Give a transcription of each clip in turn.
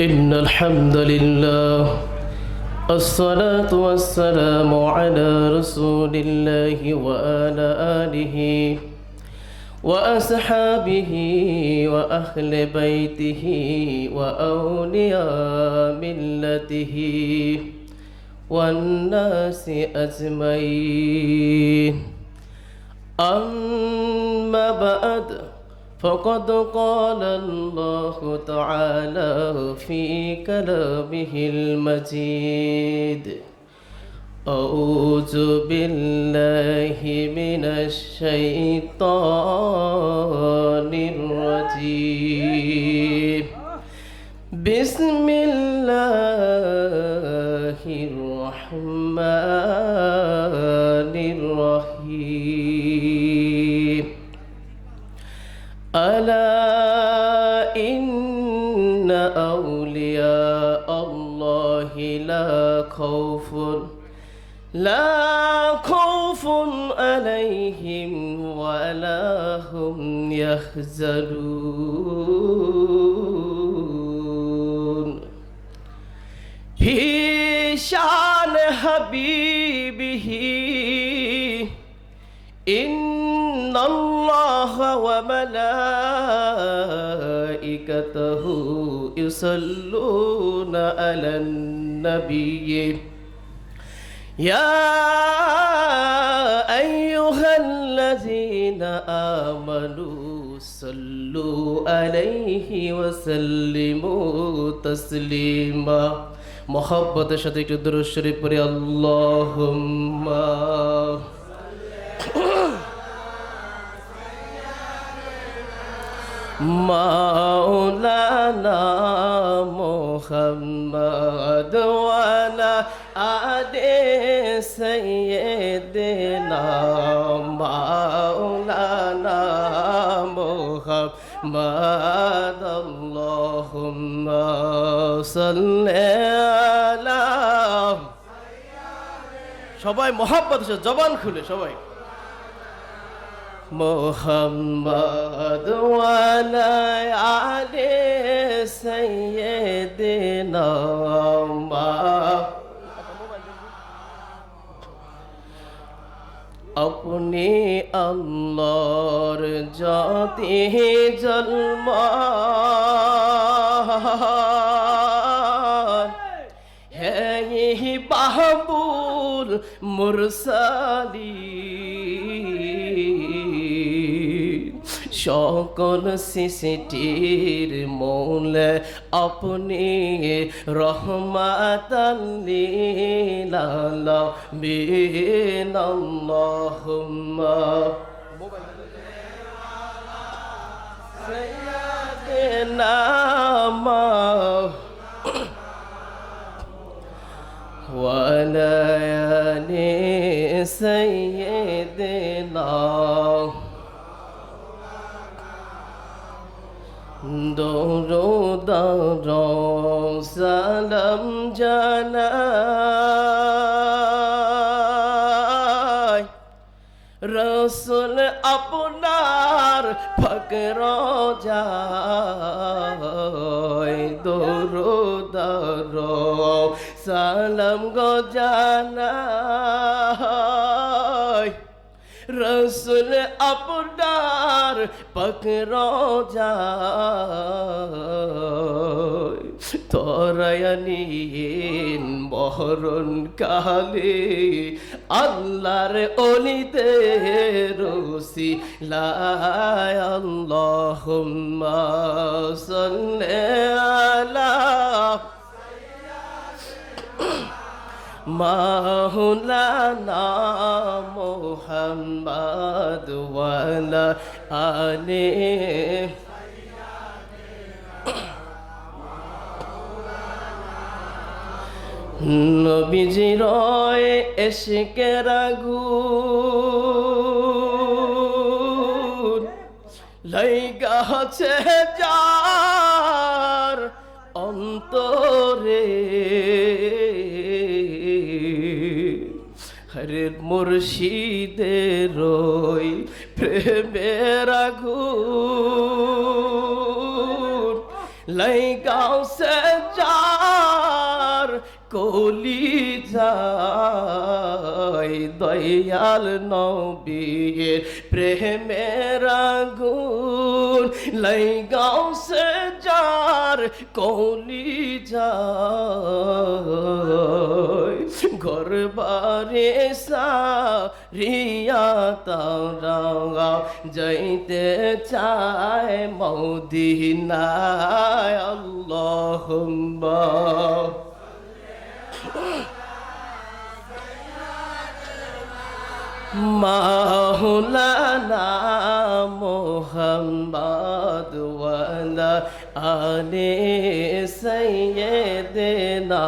إن الحمد لله الصلاة والسلام على رسول الله وعلى آله وأصحابه وأهل بيته وأولياء ملته والناس أجمعين أما بعد فقد قال الله تعالى في كلامه المجيد أعوذ بالله من الشيطان الرجيم بسم الله الرحمن الرحيم ألا إن أولياء الله لا خوف عليهم ولا هم يحزنون في شان حبيبه إن الله وملائكته يصلون على النبي يا أيها الذين آمنوا صلوا عليه وسلموا تسليما محبة شديد الدروس الشريف اللهم مولانا محمد وعلى آل سيدنا مولانا محمد اللهم صل على সবাই মহব্বত জবান খুলে সবাই محمد وعلى آل سيدنا अपने अल्लाहर जाते जलवा है ये महबूब मुरसली সকল সৃষ্টির মূল আপনি রহমাতাল লিল আলামিন আল্লাহুম্মা সাইয়্যিদিনা ওয়া আলা আলি সাইয়্যিদিনা দরুদ সালাম জানাই রসুল আপনার ফকর যায় দরুদ সালাম গো জানাই রসুল আপনার পকর যায় তরায়ানিন বহরণ কালে আল্লাহর অলিদের রসিলায় আল্লাহুম্মা সাল্লি আলা মাওলানা মুহাম্মদ ওয়ালা আলে নবীজির ইশকের আগুন লাইগাছে যার অন্তরে হরে মুর্শিদের প্রেমের আগুন লাইগাছে কলি যায় দয়াল নবীর প্রেমের আগুন লাইগাও সে যার কলি যায় ঘর বারে সারিয়া তারা যাইতে চায় মদিনায় আল্লাহুম্মা মাওলানা মুহাম্মদ ওয়ালা আলে সাইয়্যিদিনা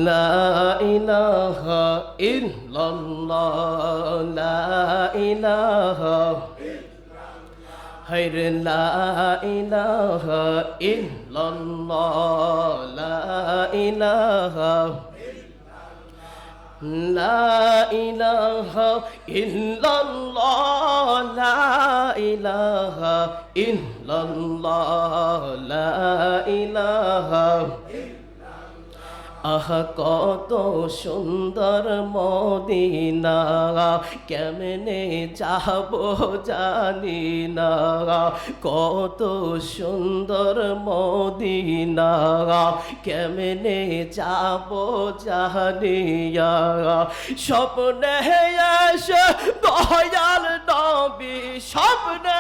লা ইলাহা ইল্লাল্লাহ লা ইলাহা হায়রে লা ইলাহা ইল্লাল্লাহ লা ইলাহা লা ইলাহা ইল্লাল্লাহ লা ইলাহা ইল্লাল্লাহ লা ইলাহা আহা কত সুন্দর মদিনা কেমনে যাব জানি না কত সুন্দর মদিনা কেমনে যাব জানি না স্বপ্নে এসে দয়াল নবী স্বপ্নে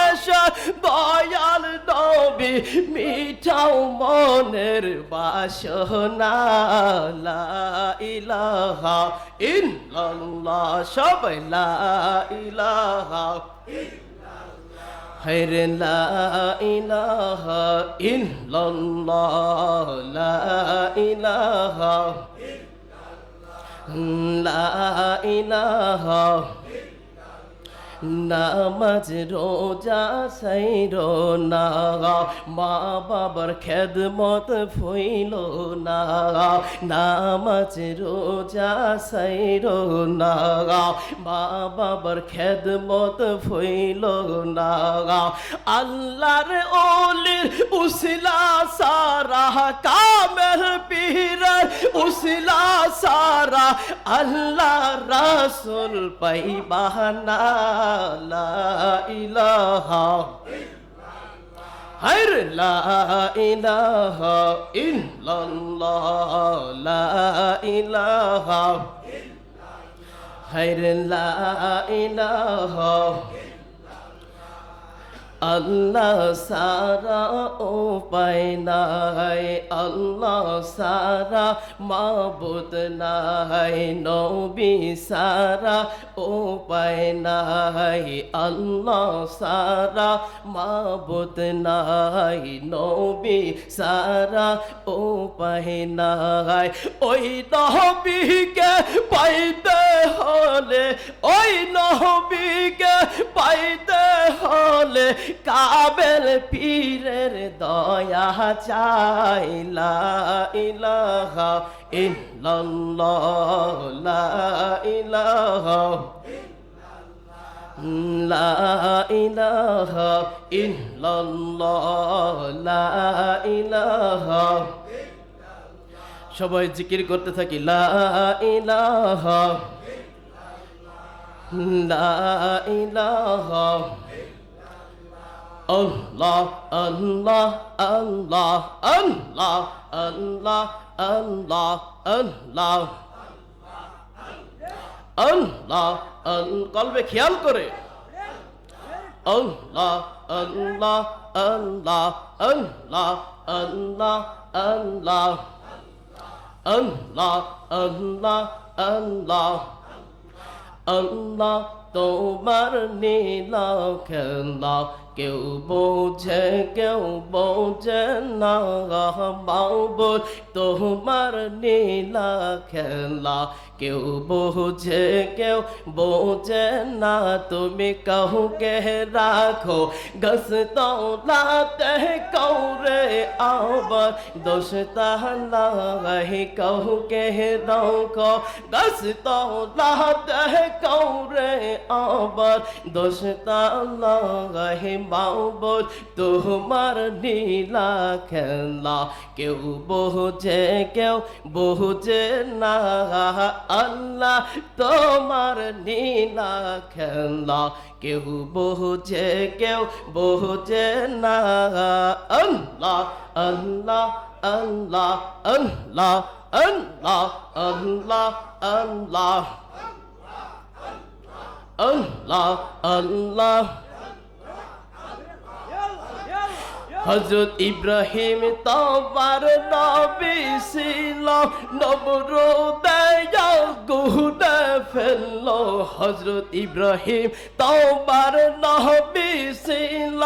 এসে দয়াল নবী মিঠাও মনের বাসনা লা ইলাহা ইল্লাল্লাহ সবাই লা ইলাহা হায়রে লা ইলাহা ইল্লাল্লাহ লা ইলাহা লা ইলাহা নামাজ রোজা সাইরো না মা বাবার খেদমত ফইল না নামাজ রোজা সাইরো না মা বাবার খেদমত ফইল না আল্লাহর ওলির উসিলা সারা কামেল পীরের উসিলা সারা আল্লাহ রাসূল পাইবা না লা ইলাহা হায়রে লা ইলাহা ইল্লাল্লাহ লা ইলাহা হায়রে লা ইলাহা আল্লাহ সারা উপায় নাই আল্লাহ সারা মাবুদ নাই নবী সারা উপায় নাই আল্লাহ সারা মাবুদ নাই নবী সারা উপায় নাই ওই নবীকে পাইতে হলে ওই নবীকে পাইতে হলে কাবেল পীরের দয়া চাই লা ইলাহা ইল্লাল্লাহ লা ইলাহা লা ইলাহা ইল্লাল্লাহ লা ইলাহা সবাই জিকির করতে থাকি লা ইলাহা লা ইলাহা আল্লাহ আল্লাহ আল্লাহ আল্লাহ আল্লাহ আল্লাহ আল্লাহ আল্লাহ কলবে খেয়াল করে আল্লাহ আল্লাহ আল্লাহ আল্লাহ আল্লাহ আল্লাহ আল্লাহ আল্লাহ আল্লাহ আল্লাহ তোমার নীলা খেলা কেউ বোঝে কেউ বোঝে না মাওবুদ তোমার নীলা খেলা কেউ বোঝে কেউ বোঝে না তুমি কাউকে রাখো গস তৌলাতে কৌরে আবার দোষ তাহলাই কাউকে রাখো গস তৌলাতে কৌরে আবার দোষ তাহলাই মাওবুদ তোমার নীলা খেলা কেউ বোঝে না আল্লাহ তোমার নীলা খেলা কেউ বোঝে না আল্লাহ আল্লাহ আল্লাহ আল্লাহ আল্লাহ আল্লাহ আল্লাহ আল্লাহ আল্লাহ হযরত ইব্রাহিম তোমার নবী ছিল নমরুদে আগুনে ফেললো হযরত ইব্রাহিম তোমার নবী ছিল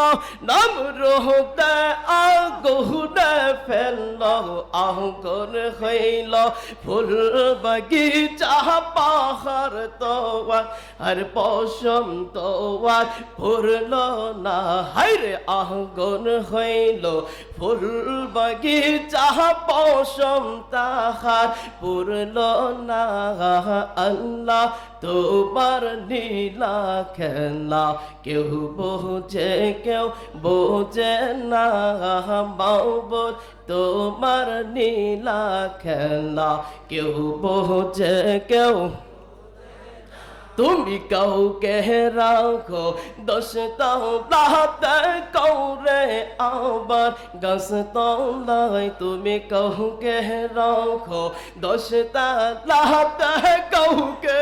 নমরুদে আগুনে ফেললো আগুন হইল ফুল বাগিচা পাহাড় তোমার আর পশম তোমার ফুরলো না হায়রে আগুন হইল ফুল বাগিচা পশম তাহার পুরল না আল্লাহ তোমার নীলা খেলা কেউ বোঝে না মাওবুদ তোমার নীলা খেলা কেউ বোঝে তুমি কাউকে রাখো দশ তলাতে কৌরে আবার গাছ তলায় তুমি কাউকে রাখো দশ তলাতে কাউকে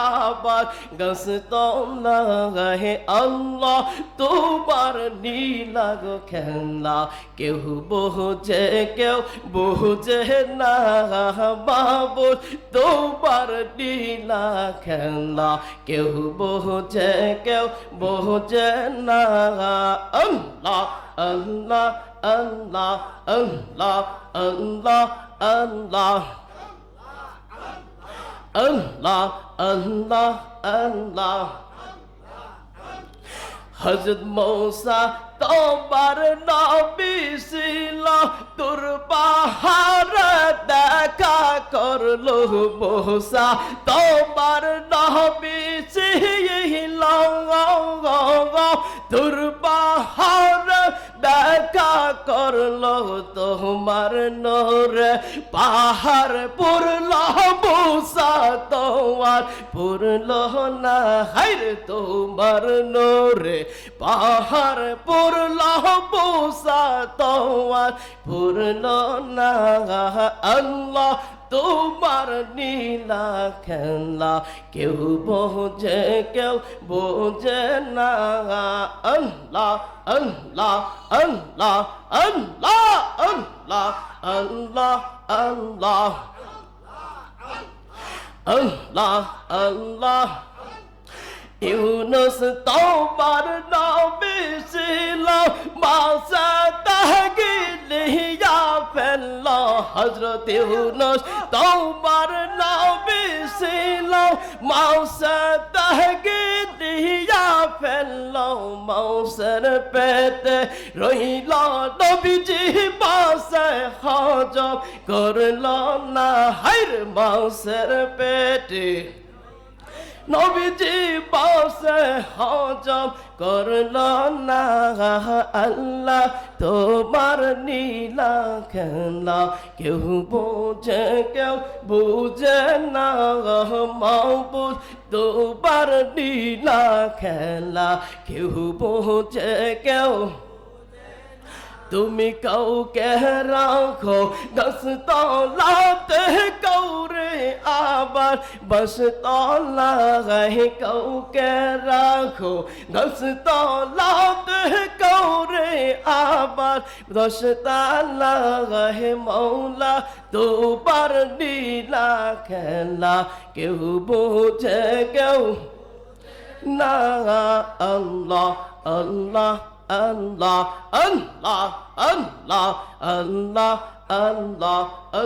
আবার গাছ তলায় আল্লাহ তোমার নীলা গো খেলা কেউ বোঝে না মাবুদ তোমার নীলা খেলা কেউ বোঝে না আল্লাহ আল্লাহ আল্লাহ আল্লাহ আল্লাহ আল্লাহ আল্লাহ আল্লাহ আল্লাহ হযরত মূসা তোমার নবী ছিল তোর পাহাড় দেখা করলো মূসা তোমার নবী ছিল তোর পাহাড় দেখা করলো তোমার নূর পাহাড় পুরলো মূসা তোমার পুরলো না হায়রে তোমার নূরে পাহাড় পুরলো মূসা তোমার পুরলো না আল্লাহ তোমার নীলা খেলা কেউ বোঝে না আল্লাহ আল্লাহ আল্লাহ আল্লাহ আল্লাহ আল্লাহ আল্লাহ আল্লাহ আল্লাহ ইউনুস তোমার নবী ছিল মাসা তাহকে লিয়া ফেললো হযরত ইউনুস তোমার নবী ছিল মাসা তাহকে লিয়া ফেললো মাউসের পেটে রইল নবীজি পাশে হজম করলো না হায়রে মাউসের পেটে নবীজি পাশে হজম করলো না আল্লাহ তোমার নীলা খেলা কেউ বোঝে না মাবুদ তোমার নীলা খেলা কেউ বোঝে তুমি কাউকে রাখো গাছ তলাতে কৌরে আবার বাস তলায় কাউকে রাখো গাছ তলাতে কৌরে আবার দশ তলায় মৌলা তোমার নীলা খেলা কেউ বোঝে না আল্লাহ আল্লাহ Allah, Allah, Allah, Allah, Allah,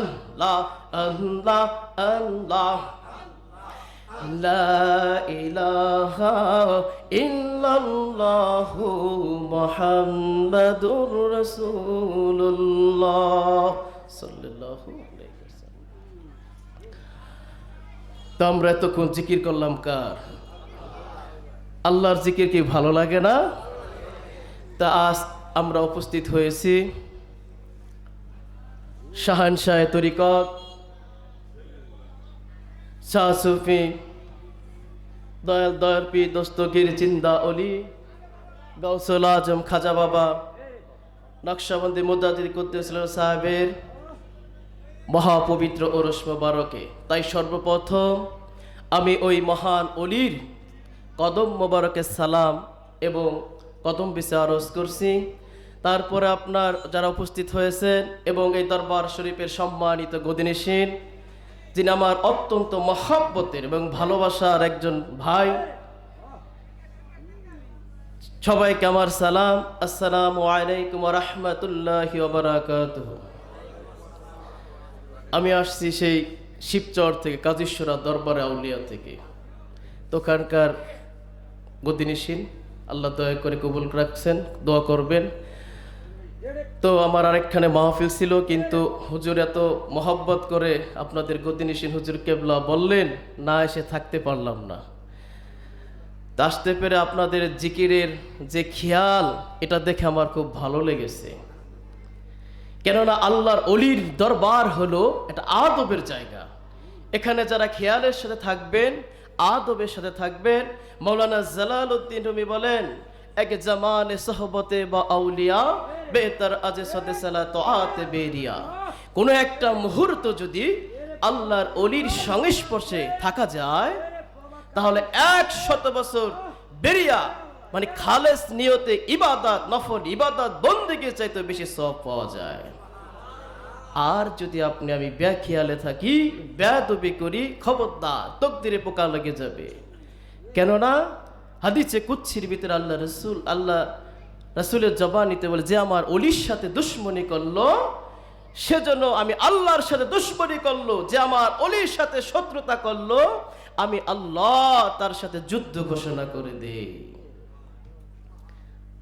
Allah, Allah, Allah. La ilaha illallah Muhammadur Rasulullah sallallahu alaihi wasallam. তো আমরা এতক্ষণ জিকির করলাম কার? আল্লাহর জিকির কি ভালো লাগে না? তা আজ আমরা উপস্থিত হয়েছি শাহানশাহ তরিকত শাহ সুফি দয়াল পীর দস্তগীর জিন্দা অলি গাউসুল আজম খাজা বাবা নকশবন্দি মুজাদ্দিদ কুদ্দুস সাহেবের মহাপবিত্র ওরস মোবারকে। তাই সর্বপ্রথম আমি ওই মহান অলির কদম মোবারকের সালাম এবং কদম বিছে আরজ করছি। তারপরে আপনার যারা উপস্থিত হয়েছেন এবং এই দরবার শরীফের সম্মানিত গদিনিসীন, যিনি আমার অত্যন্ত মহাব্বতের এবং ভালোবাসার একজন ভাই, সবাইকে আমার সালাম। আসসালামু আলাইকুম ওয়া রাহমাতুল্লাহি ওয়া বারাকাতুহু। আমি আসছি সেই শিবচর থেকে, কাজীশ্বরা দরবারে আউলিয়া থেকে। তো ওখানকার গদিনিসীন আল্লাহ দয়া করে কবুল রাখছেন, দোয়া করবেন। তো আমার আরেকখানে মাহফিল ছিল, কিন্তু হুজুর এত মহব্বত করে আপনাদের গদিনিসীন হুজুর কেবলা বললেন, না এসে থাকতে পারলাম না। আসতে পেরে আপনাদের জিকিরের যে খেয়াল, এটা দেখে আমার খুব ভালো লেগেছে। কেননা আল্লাহর অলির দরবার হলো এটা আদবের জায়গা। এখানে যারা খেয়ালের সাথে থাকবেন, আদবের সাথে থাকবেন, মাওলানা জালালউদ্দিন রুমি বলেন, এক জামানে সোহবতে বা আউলিয়া বেহতর আজে সদে সালাতে বেরিয়া। কোনো একটা মুহূর্ত যদি আল্লাহর অলির সংস্পর্শে থাকা যায়, তাহলে 100 বছর বেরিয়া মানে খালেস নিয়তে ইবাদত, নফল ইবাদত বন্দেগী চাইতে বেশি সওয়াব পাওয়া যায়। আর যদি আপনি আমি বেখেয়ালে থাকি, বেয়াদবি করি, খবরদার তকদিরে পোকা লেগে যাবে। কেননা হাদিসে কুদসির ভিতরে আল্লাহ রাসূলের জবানিতে বলে, যে আমার অলির সাথে দুশমনি করলো সেজন্য আমি আল্লাহর সাথে দুশমনি করলো, যে আমার অলির সাথে শত্রুতা করলো আমি আল্লাহ তার সাথে যুদ্ধ ঘোষণা করে দেই।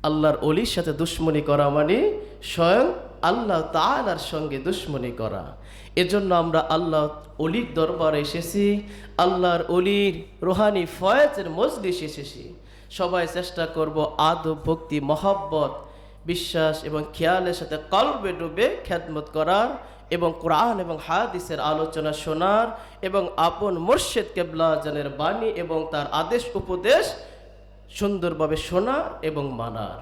আল্লাহর অলির সাথে দুশমনি করা মানে স্বয়ং আল্লাহ তাআলার সঙ্গে দুশমনি করা। এজন্য আমরা আল্লাহ অলির দরবারে এসেছি, আল্লাহর অলির রুহানি ফয়েজের মজলিসে এসেছি। সবাই চেষ্টা করব আদব, ভক্তি, মহব্বত, বিশ্বাস এবং খেয়ালের সাথে কলবে ডুবে খেদমত করার এবং কোরআন এবং হাদিসের আলোচনা শোনার এবং আপন মুর্শিদ কেবলা জানের বাণী এবং তার আদেশ উপদেশ সুন্দরভাবে শোনার এবং মানার।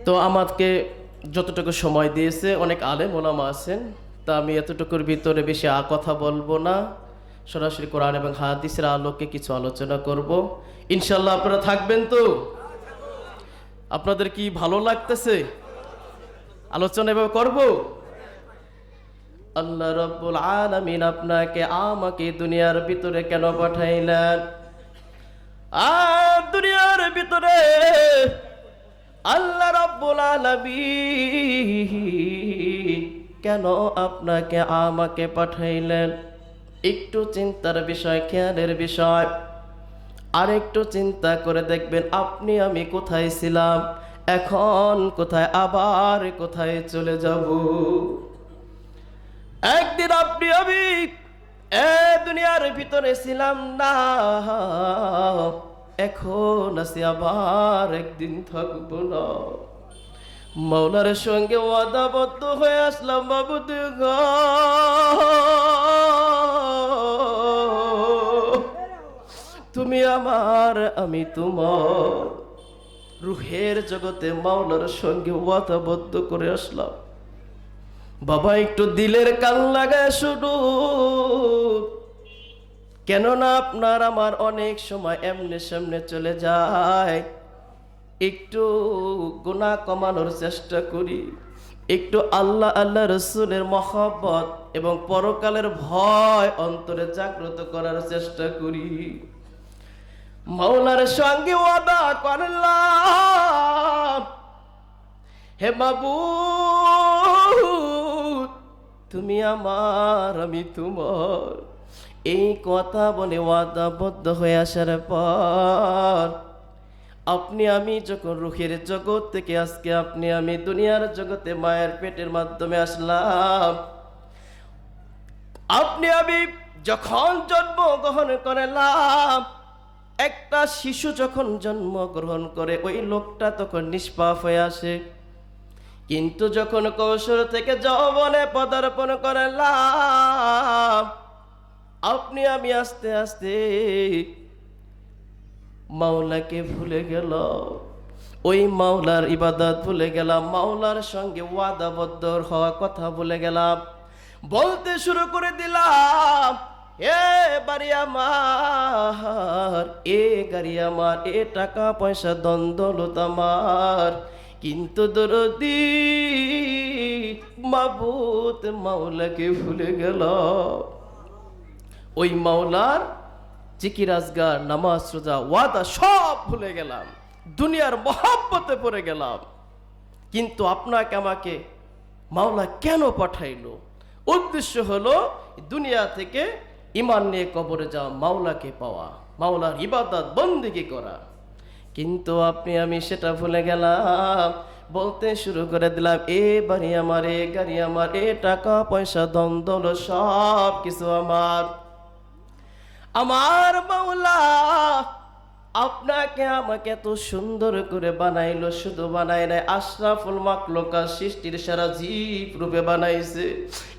তো আমাকে যতটুকু সময় দিয়েছে, অনেক আলেম ওলামা আছেন, তা আমি এতটুকুর ভিতরে বেশি কথা বলবো না। সরাসরি কোরআন এবং হাদিসের আলোকে কিছু আলোচনা করব। ইনশাল্লাহ আপনারা থাকবেন তো? আপনাদের কি ভালো লাগতেছে? আলোচনা এভাবে করব। আল্লাহ রাব্বুল আলামিন আপনাকে আমাকে দুনিয়ার ভিতরে কেন পাঠাইলেন? দুনিয়ার ভিতরে আল্লাহ রাব্বুল আলামিন কেন আপনাকে আমাকে পাঠাইলেন? একটু চিন্তার বিষয়, খেয়ালের বিষয়। আর একটু চিন্তা করে দেখবেন আপনি আমি কোথায় ছিলাম, এখন কোথায়, আবার কোথায় চলে যাব। একদিন আপনি আমি দুনিয়ার ভিতরে ছিলাম না, এখন আছি, আবার একদিন থাকবো না। মাওলার সঙ্গে ওয়াদাবদ্ধ হয়ে আসলাম মাবুদ গো, তুমি আমার আমি তোমার। রুহের জগতে মাওলার সঙ্গে ওয়াদাবদ্ধ করে আসলাম। বাবা একটু দিলের কান লাগায় শুনুন, কেননা আপনার আমার অনেক সময় এমনে সামনে চলে যায়। একটু গুনাহ কমানোর চেষ্টা করি, একটু আল্লাহ আল্লাহ রসুলের মহব্বত এবং পরকালের ভয় অন্তরে জাগ্রত করার চেষ্টা করি। মাওলার সঙ্গে ওয়াদা করলাম, হে মাবুদ তুমি আমার আমি তোমার। এই কথা বলে ওয়াদাবদ্ধ হয়ে আসার পর আপনি আমি যখন রুহের জগৎ থেকে আজকে আপনি আমি দুনিয়ার জগতে মায়ের পেটের মাধ্যমে আসলাম, আপনি আমি যখন জন্মগ্রহণ করলাম একটা শিশু যখন জন্মগ্রহণ করে ওই লোকটা তখন নিষ্পাপ হয়ে আসে, কিন্তু যখন কৈশোর থেকে যৌবনে পদার্পণ করলাম, আপনি আমি আস্তে আস্তে মাওলাকে ভুলে গেল, ওই মাওলার ইবাদত ভুলে গেলাম, মাওলার সঙ্গে ওয়াদাবদ্ধ হওয়া কথা ভুলে গেলাম। বলতে শুরু করে দিলাম, এ বাড়ি আমার, এ গাড়ি আমার, এ টাকা পয়সা ধন দৌলত আমার, কিন্তু দরদি মাবুদ মাওলাকে ভুলে গেল। ওই মাওলার জিকির আজগার নামাজ রোজা ওয়াদা সব ভুলে গেলাম, দুনিয়ার মহাব্বতে পড়ে গেলাম। কিন্তু আপনাকে আমাকে মাওলা কেন পাঠাইলো? উদ্দেশ্য হলো দুনিয়া থেকে ঈমান নিয়ে কবরে যাওয়া, মাওলাকে পাওয়া, মাওলার ইবাদত বন্দেগী করা। কিন্তু আপনি আমি সেটা ভুলে গেলাম। বলতে শুরু করে দিলাম, এ বাড়ি আমার, এ গাড়ি আমার, এ টাকা পয়সা ধন দৌলত সব কিছু আমার। আমার মাওলা আপনাকে আমাকে এত সুন্দর করে বানাইলো, শুধু বানাই নাই, আশরাফুল মাখলুকাত সৃষ্টির সারা জীব রূপে বানাইছে।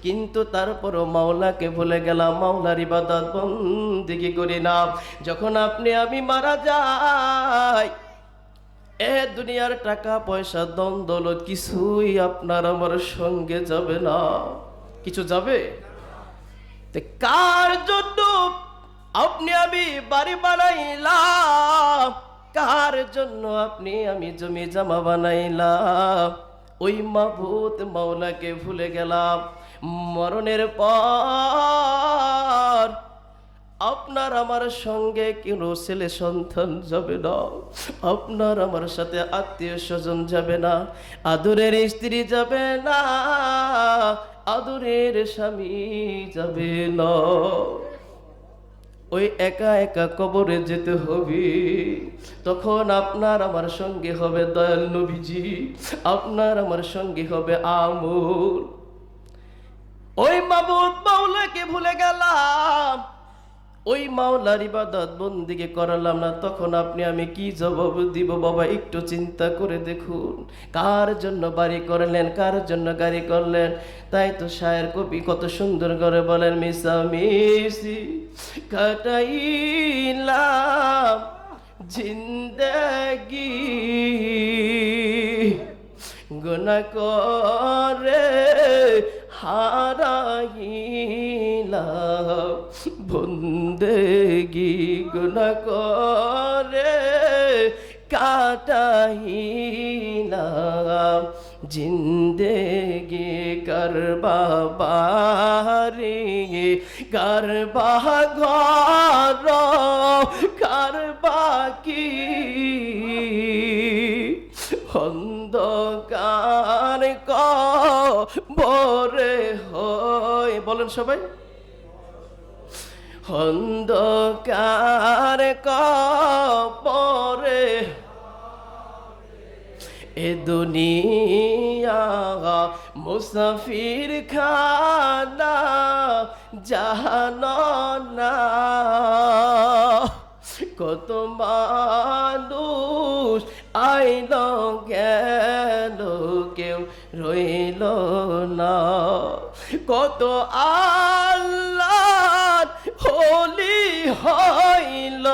কিন্তু তারপরও মাওলাকে ভুলে গেলাম, মাওলার ইবাদত বন্দেগী করি না। যখন আপনি আমি মারা যাই, এ দুনিয়ার টাকা পয়সা ধন দৌলত কিছুই আপনার আমার সঙ্গে যাবে না। কিছু যাবে? কার জন্য আপনি আমি বাড়ি বানাইলাম? কার জন্য আপনি আমি জমি জমা বানাইলাম? ওই মাবুদ মাওলাকে ভুলে গেলাম। মরণের পর আপনার আমার সঙ্গে কোনো ছেলে সন্তান যাবে না, আপনার আমার সাথে আত্মীয় স্বজন যাবে না, আদরের স্ত্রী যাবে না, আদরের স্বামী যাবে না। ওই একা একা কবরে যেতে হবে। তখন আপনার আমার সঙ্গে হবে দয়াল নবীজি, আপনার আমার সঙ্গে হবে আমল। ওই মাবুদ মাওলাকে ভুলে গেলাম, ওই মাওলার ইবাদত বন্দেগী করালাম না, তখন আপনি আমি কি জবাব দিব? বাবা একটু চিন্তা করে দেখুন, কার জন্য বাড়ি করলেন, কার জন্য গাড়ি করলেন? তাই তো শায়ের কবি কত সুন্দর করে বলেন, মিশামিশি কাটাইলাম জিন্দেগি, গুনাহ করে হারাইলাম বন্দেগী, গুনাহ করে কাটাইলাম জিন্দেগি। করবা বাড়ি, করবা ঘর, করবা কি অন্ধকার কবরে হয়, বলেন সবাই, অন্ধকার কবরে। এ দুনিয়া মুসাফির খানা জাহানো না, কত মানুষ আইল গেল কেউ রইল না, কত আল্লাহ হোলি হইল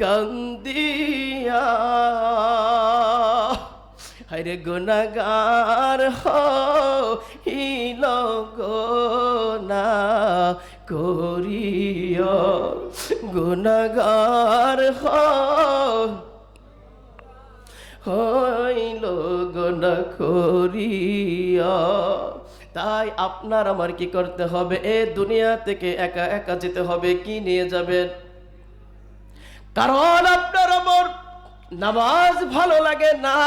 কান্দিয়া। হরে গুনাহগার হইল গোনা করিয়া, গুনাহগার হইল গুনাহ করিয়া। তাই আপনার আমার কি করতে হবে? এ দুনিয়া থেকে একা একা যেতে হবে। কি নিয়ে যাবেন? কারণ আপনার আমার নামাজ ভালো লাগে না,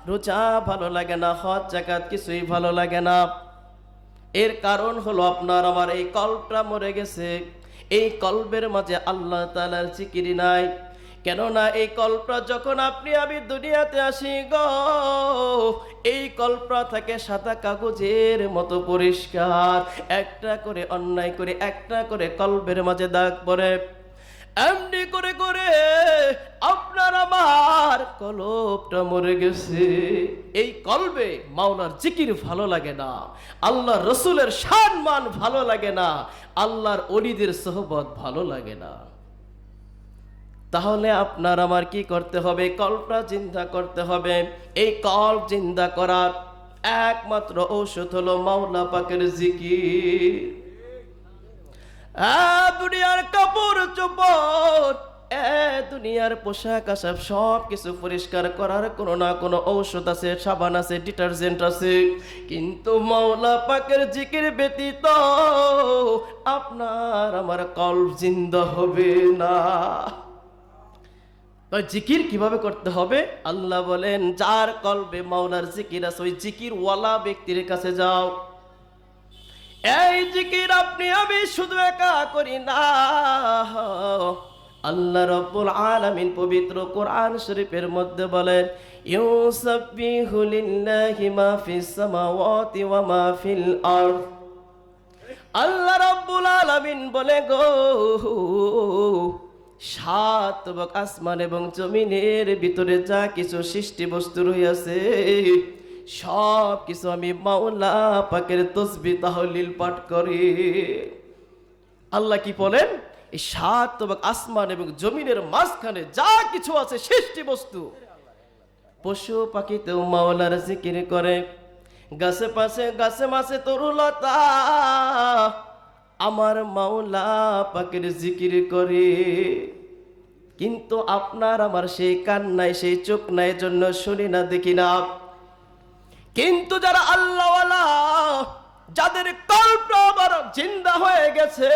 রোজা ভালো লাগে না, হজ যাকাত কিছুই ভালো লাগে না। এর কারণ হলো আপনার আমার এই কলবটা মরে গেছে। এই কলবের মাঝে আল্লাহ তাআলার জিকির নাই। কেননা এই কলবটা যখন আপনি আমি দুনিয়াতে আসি গো, এই কলবটা থাকে সাদা কাগজের মতো পরিষ্কার। একটা করে অন্যায় করে একটা করে কলবের মাঝে দাগ পড়ে, এমনি করে করে আপনার আমার কলবটা মরে গেছে। এই কলবে মাওলার জিকির ভালো লাগে না, আল্লাহর রসুলের সম্মান ভালো লাগে না, আল্লাহর ওলিদের সোহবত ভালো লাগে না। তাহলে আপনার আমার কি করতে হবে? কল্পটা চিন্তা করতে হবে। এই কল্প চিন্তা করার একমাত্র ঔষধ হলো মাওলা পাকের জিকির। দুনিয়ার কাপড় চোপড়, দুনিয়ার পোশাক আশাক সব কিছু পরিষ্কার করার কোনো না কোনো ঔষধ আছে, সাবান আছে, ডিটারজেন্ট আছে, কিন্তু মাওলা পাকের জিকির ব্যতীত আপনার আমার কল্প জিন্দা হবে না। জিকির কিভাবে করতে হবে? আল্লাহ বলেন, যার কলবে মাওলার জিকির আছে ওই জিকির ওয়ালা ব্যক্তির কাছে যাও। এই জিকির আপনি আমি শুধু একা করি না, আল্লাহ রাব্বুল আলামিন পবিত্র কোরআন শরীফের মধ্যে বলেন, ইউসাব্বিহু লিল্লাহি মা ফিস সামাওয়াতি ওয়া মা ফিল আরদ। আল্লাহ রাব্বুল আলামিন বলে গো, সাত আসমান এবং জমিনের ভিতরে যা কিছু সৃষ্টি বস্তু রয়েছে সব কিছু আমি মাওলা পাকের তাসবিহ তাহলিল পাঠ করি। আল্লাহ কি বলেন? এই সাত আসমান এবং জমিনের মাঝখানে যা কিছু আছে সৃষ্টি বস্তু, পশু পাখিতেও মাওলার জিকির করে, গাছে পাশে গাছে মাছে তরুলতা আমার মাওলা পাকের জিকির করে। কিন্তু আপনার আমার সেই কান নাই, সেই চোখ নাই, জন্য শুনি না, দেখি না। কিন্তু যারা আল্লাহওয়ালা, যাদের কল্প আবার জিন্দা হয়ে গেছে,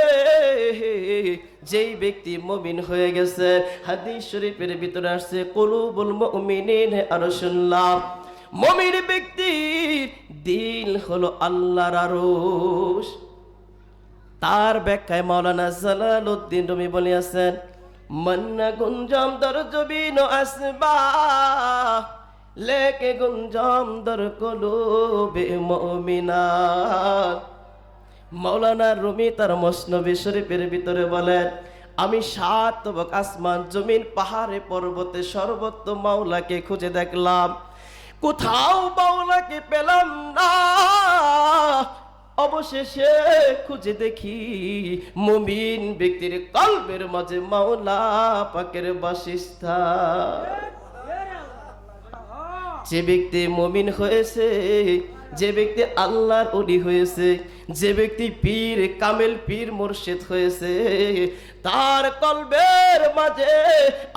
যেই ব্যক্তি মুমিন হয়ে গেছে, হাদিস শরীফের ভিতরে আসছে, কুলুবুল মুমিনিন আরশুল্লাহ, মুমিন ব্যক্তির দিল হলো আল্লাহর আরশ। তার ব্যাখ্যায় মাওলানা জালালউদ্দিন রুমি বলেছেন, মন্না গুঞ্জম দর জবিন আসবা লেকে গুঞ্জম দর কুলুবে মুমিনাত। মাওলানা রুমি তার মসনবী শরীফের ভিতরে বলেন, আমি সাত আসমান জমিন পাহাড়ে পর্বতে সর্বত্র মাওলাকে খুঁজে দেখলাম, কোথাও মাওলাকে পেলাম না। অবশেষে খুঁজে দেখি মুমিন ব্যক্তির কলবের মাঝে মাওলা পাকের বাসস্থান। যে ব্যক্তি মুমিন হয়েছে, যে ব্যক্তি আল্লাহর ওলি হয়েছে, যে ব্যক্তি পীর কামেল পীর মুর্শিদ হয়েছে, তার কলবের মাঝে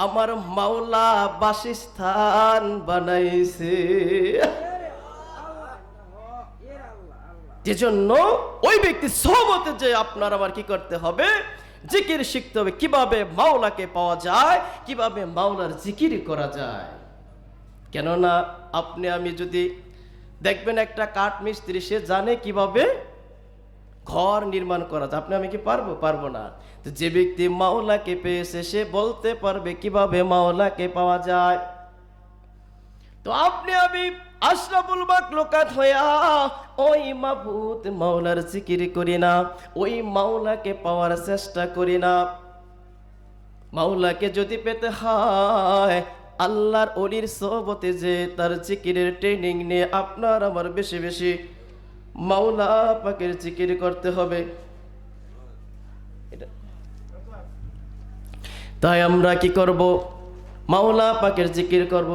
আমার মাওলা বাসস্থান বানাইছে। যেজন্য ওই ব্যক্তি সোহবতে যে আপনার আবার কি করতে হবে? জিকির শিখতে হবে। কিভাবে মাওলাকে পাওয়া যায়, কিভাবে মাওলার জিকির করা যায়। কেননা আপনি আমি যদি দেখবেন একটা কাঠ মিস্ত্রি, সে জানে কিভাবে ঘর নির্মাণ করা যায়, আপনি আমি কি পারবো না। তো যে ব্যক্তি মাওলাকে পেয়েছে সে বলতে পারবে কিভাবে মাওলাকে পাওয়া যায়। তো আপনি আমি আশরাফুল মাখলুকাত হইয়া ওই মাবুদ মাওলার জিকির করি না, ওই মাওলাকে পাওয়ার চেষ্টা করি না। মাওলাকে যদি পেতে হয়, আল্লাহর ওলির সোহবতে যে তার জিকিরের ট্রেনিং নিয়ে আপনার আমার বেশি বেশি মাওলা পাকের জিকির করতে হবে। তাই আমরা কি করব? মাওলা পাকের জিকির করব।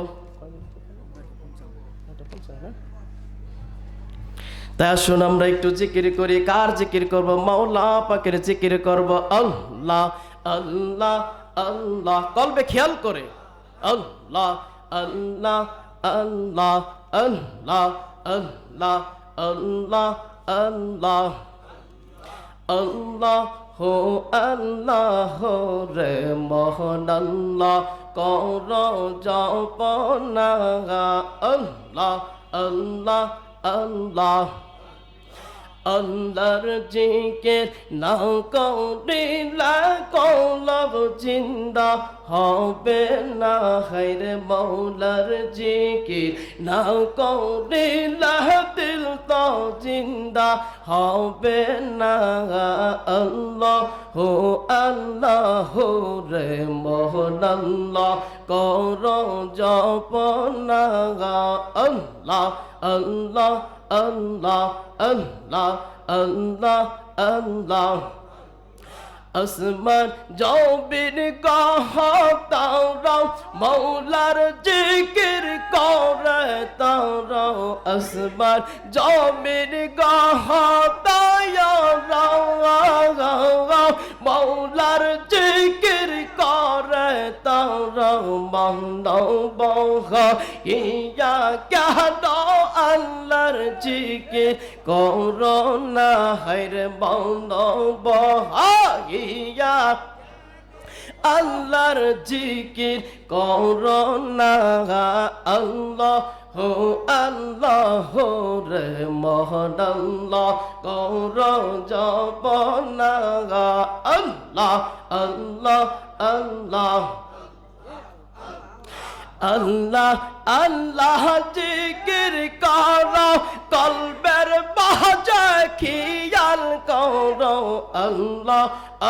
তাই আসুন আমরা একটু জিকির করি। কার জিকির করব? মাওলা পাকের জিকির করব। আল্লাহ আল্লাহ আল্লাহ, কলবে খেয়াল করে আল্লাহ আল্লাহ আল্লাহ আল্লাহ আল্লাহ আল্লাহ আল্লাহ আল্লাহ হো আল্লাহ রে মোহন আল্লাহ কর জপনা আল্লাহ আল্লাহ আল্লাহ আল্লাহর জিকির না করিলে কলব জিন্দা হবে না। হায়রে মৌলার জিকির না করিলে দিল তো জিন্দা হবে না। আল্লাহ হো আল্লাহ রে মোহন আল্লাহ কর জপনা। আল্লাহ আল্লাহ আল্লাহ আল্লাহ আল্লাহ আল্লাহ। আসমান জমিন তারাও মৌলার জিকির করে তারাও। আসমান জমিন তারাও মৌলার জিকির করে তারাও। মানব ইয়া কেন আল্লাহর জিকির করো না। হায়রে মানব ইয়া আল্লাহর জিকির করো না। আল্লাহ হো আল্লাহ রে মোহন আল্লাহ কর জপনা। আল্লাহ আল্লাহ আল্লাহ আল্লাহ আল্লাহ জিকির করো কলবের বাজা খিয়াল করো। আল্লাহ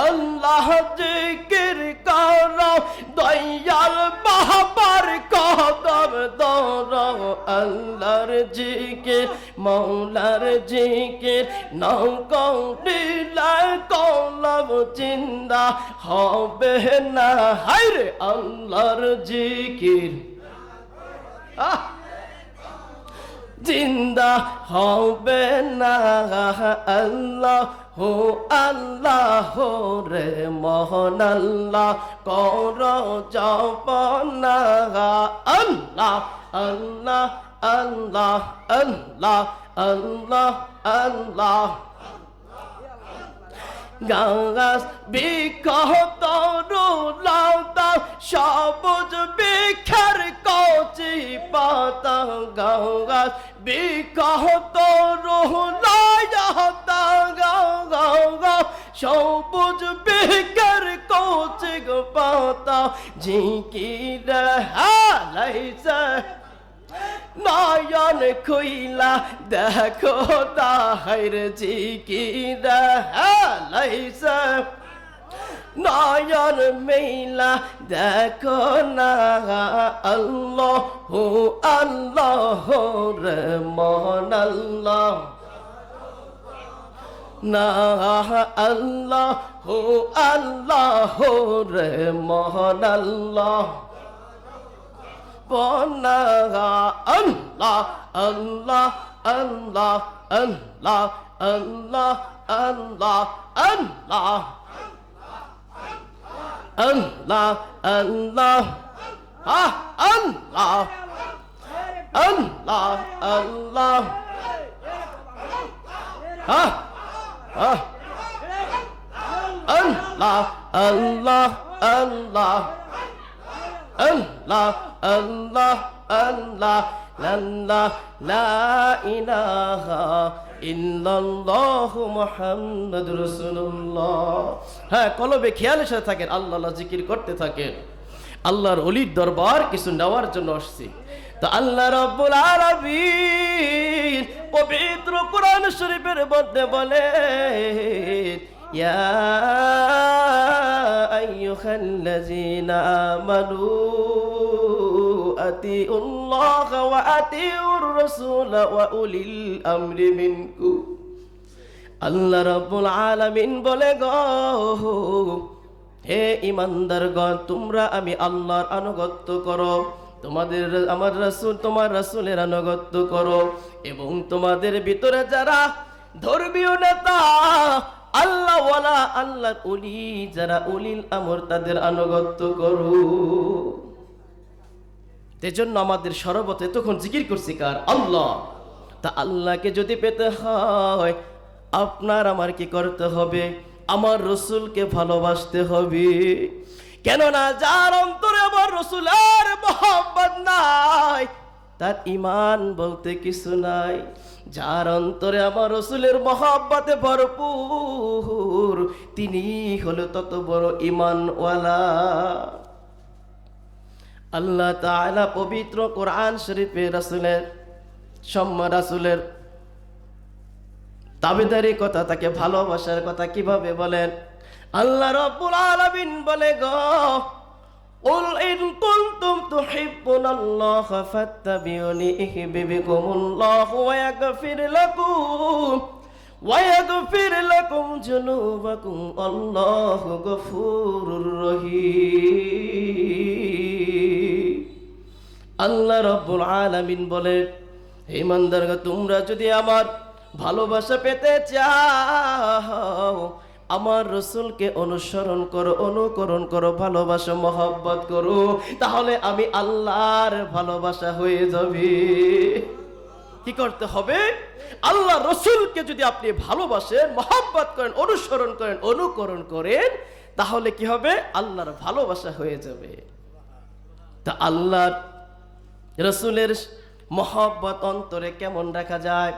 আল্লাহ জিকির করো দয়াল বাবার কদম ধরো। আল্লাহর জিকির মৌলার জিকির নাও করিলে কলব জিন্দা হবে না। হায়রে আল্লাহর জিকির জিন্দা হবে না। আল্লাহ হো আল্লাহ রে মোহন আল্লাহ কর জপনা। আল্লাহ আল্লাহ আল্লাহ আল্লাহ আল্লাহ আল্লাহ। গাছ বৃক্ষ তরুলতা সবুজ বৃক্ষের কচি পাতা। গাছ বৃক্ষ তরুলতা সবুজ বৃক্ষের কচি পাতা। জিকির হালাইছে নয়ন খুইলা দেখো তাহার জিকির হালাইছে। নয়ন মেলা দেখো না। আল্লাহ হো আল্লাহ রে মোহন আল্লাহ না। আল্লাহ হো আল্লাহ রে মোহন আল্লাহ বনা। আল্লাহ আল্লাহ আল্লাহ আল্লাহ আল্লাহ আল্লাহ আল্লাহ আল্লাহ আল্লাহ আল্লাহ আল্লাহ আল্লাহ আল্লাহ আল্লাহ আল্লাহ আল্লাহ আল্লাহ আল্লাহ আল্লাহ লা ইলাহা ইল্লাল্লাহু মুহাম্মাদুর রাসূলুল্লাহ। হ্যাঁ, কলবে খেয়ালের সাথে থাকেন, আল্লাহ আল্লাহ জিকির করতে থাকেন। আল্লাহর ওলির দরবার কিছু নেওয়ার জন্য আসছি। তো আল্লাহ রাব্বুল আলামিন পবিত্র কোরআন শরীফের মধ্যে বলে ইয়া আইয়ুহাল্লাযীনা আমানু আতিউল্লাহ ওয়া আতিউর রাসূল ওয়া উলিল আমরি মিনকুম। আল্লাহ রাব্বুল আলামিন বলে গো হে ঈমানদারগণ, তোমরা আমি আল্লাহর আনুগত্য করো, তোমাদের আমার রাসূল তোমার রাসূলের আনুগত্য করো, এবং তোমাদের ভিতরে যারা ধর্মীয় নেতা আল্লাহ ওয়ালা আল্লাহর ওলি যারা উলিল আমর তাদের আনুগত্য করো। এজন্য আমাদের সর্বতে তখন জিকির করছি কার? আল্লাহ। তা আল্লাহকে যদি পেতে হয় আপনার আমার কি করতে হবে? আমার রসুলকে ভালোবাসতে হবে। কেননা যার অন্তরে আমার রসুলের মোহাব্বত নাই তার ঈমান বলতে কিছু নাই। যার অন্তরে আমার রাসূলের মহব্বতে ভরপুর, তিনি হলো তত বড় ঈমানওয়ালা। আল্লাহ তাআলা পবিত্র কোরআন শরীফে রাসূলের রাসূলের তাবেদারি কথা, তাকে ভালোবাসার কথা কিভাবে বলেন? আল্লাহ রাব্বুল আলামিন বলে গো, কুল ইন কুনতুম তুহিব্বুনাল্লাহা ফাত্তাবিউনি ইউহিব্বুকুমুল্লাহু ওয়া ইয়াগফির লাকুম যুনুবাকুম আল্লাহু গফুরুর রহিম। আল্লাহ রাব্বুল আলামিন বলে, হে ইমানদারগণ, তোমরা যদি আমার ভালোবাসা পেতে চাও, আমার রাসূলকে অনুসরণ করো, অনুকরণ করো, ভালোবাসো, মহব্বত করো, তাহলে আমি আল্লাহর ভালোবাসা হয়ে যাবে। কি করতে হবে? আল্লাহ রাসূলকে যদি আপনি ভালোবাসেন, মহব্বত করেন, অনুসরণ করেন, অনুকরণ করেন, তাহলে কি হবে? আল্লাহর ভালোবাসা হয়ে যাবে। তা আল্লাহর রাসূলের মহব্বত অন্তরে কেমন রাখা যায়?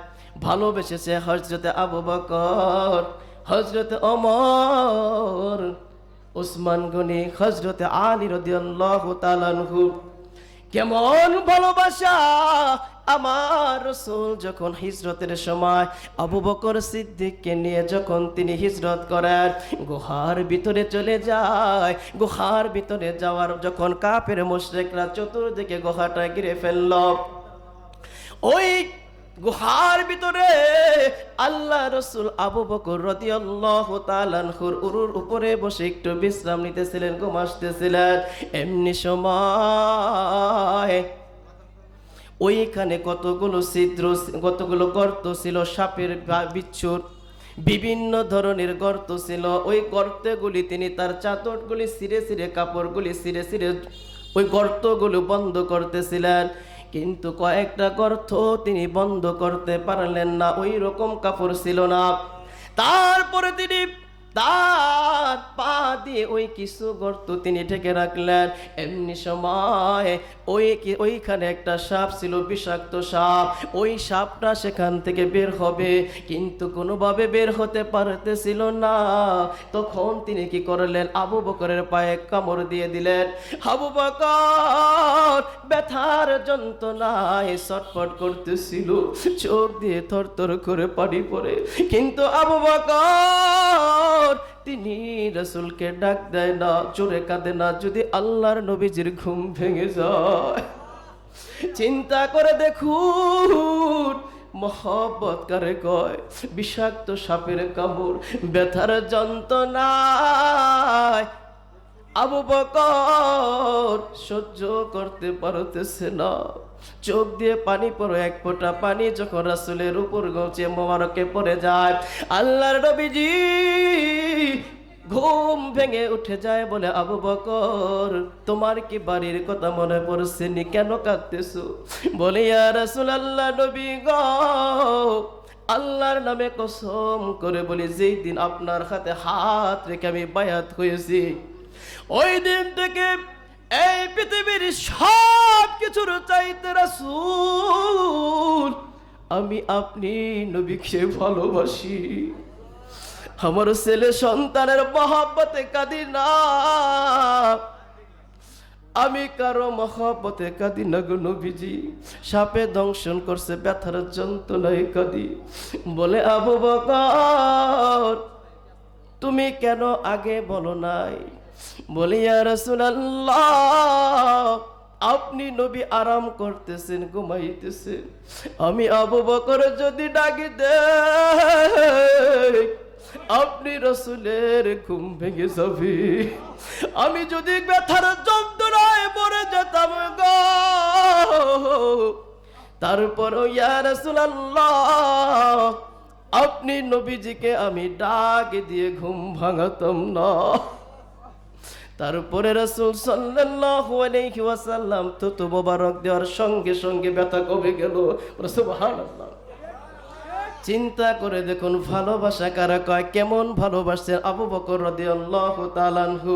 ভালোবেসেছে হযরতে আবু বকর, হযরতে ওমর, উসমান গনি, হযরতে আলী রাদিয়াল্লাহু তাআলা আনহু। কেমন ভালোবাসা! আমার রাসূল যখন হিজরতের সময় আবু বকর সিদ্দিককে নিয়ে যখন তিনি হিজরত করেন, গুহার ভিতরে চলে যায়। গুহার ভিতরে যাওয়ার যখন কাফের মুশরিকরা চতুর্দিকে গুহাটা ঘিরে ফেলল, ওই গুহার ভিতরে আল্লাহ রাসূল আবু বকর রাদিয়াল্লাহু তাআলা আনহুর উরুর উপরে বসে একটু বিশ্রাম নিতেছিলেন, ঘুমাসতেছিলেন। এমনি সময় ওইখানে কতগুলো ছিদ্র, কতগুলো গর্ত ছিল, সাপের বিচ্ছুর বিভিন্ন ধরনের গর্ত ছিল। ওই গর্তগুলি তিনি তার চাদরগুলি ছিঁড়ে ছিঁড়ে, কাপড়গুলি ছিঁড়ে ছিঁড়ে ওই গর্তগুলো বন্ধ করতেছিলেন। কিন্তু কয়েকটা গর্ত তিনি বন্ধ করতে পারলেন না, ওই রকম কাপড় ছিল না। তারপরে তিনি তার পা দিয়ে ওই কিছু গর্ত তিনি ঢেকে রাখলেন। এমনি সময় ওইখানে একটা সাপ ছিল, বিষাক্ত সাপ। ওই সাপটা সেখান থেকে বের হবে, কিন্তু কোনোভাবে বের হতে পারতেছিল না। তখন তিনি কি করলেন? আবু বকরের পায়ে কামড় দিয়ে দিলেন। আবু বকর ব্যথার যন্ত্রণায় ছটফট করতেছিল, চোখ দিয়ে থরথর করে পানি পড়ে। কিন্তু আবু বকর তিনি রাসূলকে ডাক দেয় না, জোরে কাঁদে না, যদি আল্লাহর নবীজির ঘুম ভেঙে যায়। চিন্তা করে দেখুন, মহব্বত কারে কয়? বিষাক্ত সাপের কামড়, ব্যথার যন্ত্রণায় আবু বকর সহ্য করতে পারতেছে না, চোখ দিয়ে পানি পড়ে, এক ফোঁটা পানি যখন রাসূলের উপর গৌচে মোবারকে পড়ে যায়, আল্লাহর নবীজি ঘুম ভেঙে উঠে যায়। বলে, আবু বকর, তোমার কি বাড়ির কথা মনে পড়ছে নি? কেন কাঁদতেছো? বলে, ইয়া রাসূলুল্লাহ, নবী গো, আল্লাহর নামে কসম করে বলি, যেই দিন আপনার হাতে হাত রেখে আমি বায়াত হয়েছি, ওই দিন থেকে এই পৃথিবীর সব কিছুর চাইতে রাসূল আমি আপনি নবীকে ভালোবাসি। আমার ছেলে সন্তানের মহব্বতে কাঁদি না, আমি কারো মহব্বতে কাঁদি না গো নবীজি। সাপে দংশন করছে, ব্যথার যন্ত্রণায় কাঁদি। বলে, আবু বকর, তুমি কেন আগে বলো নাই? বলি, ইয়া রাসূলুল্লাহ, আপনি নবী আরাম করতেছেন, ঘুমাইতেছেন, আমি আবু বকর যদি ডাকি দেই আপনি রাসূলের ঘুম ভেঙে যাবে। আমি যদি ব্যথার যন্ত্রণায় মরে যেতাম গো, তারপরও ইয়া রাসূলুল্লাহ, আপনি নবীজিকে আমি ডাক দিয়ে ঘুম ভাঙাতাম না। তারপরে রাসূল সাল্লাল্লাহু আলাইহি ওয়াসাল্লাম থুতু মোবারক দেওয়ার সঙ্গে সঙ্গে ব্যথা কমে গেল। সুবহানাল্লাহ। চিন্তা করে দেখুন, ভালোবাসা কারা কয়? কেমন ভালোবাসছেন আবু বকর রাদিয়াল্লাহু তাআলা আনহু।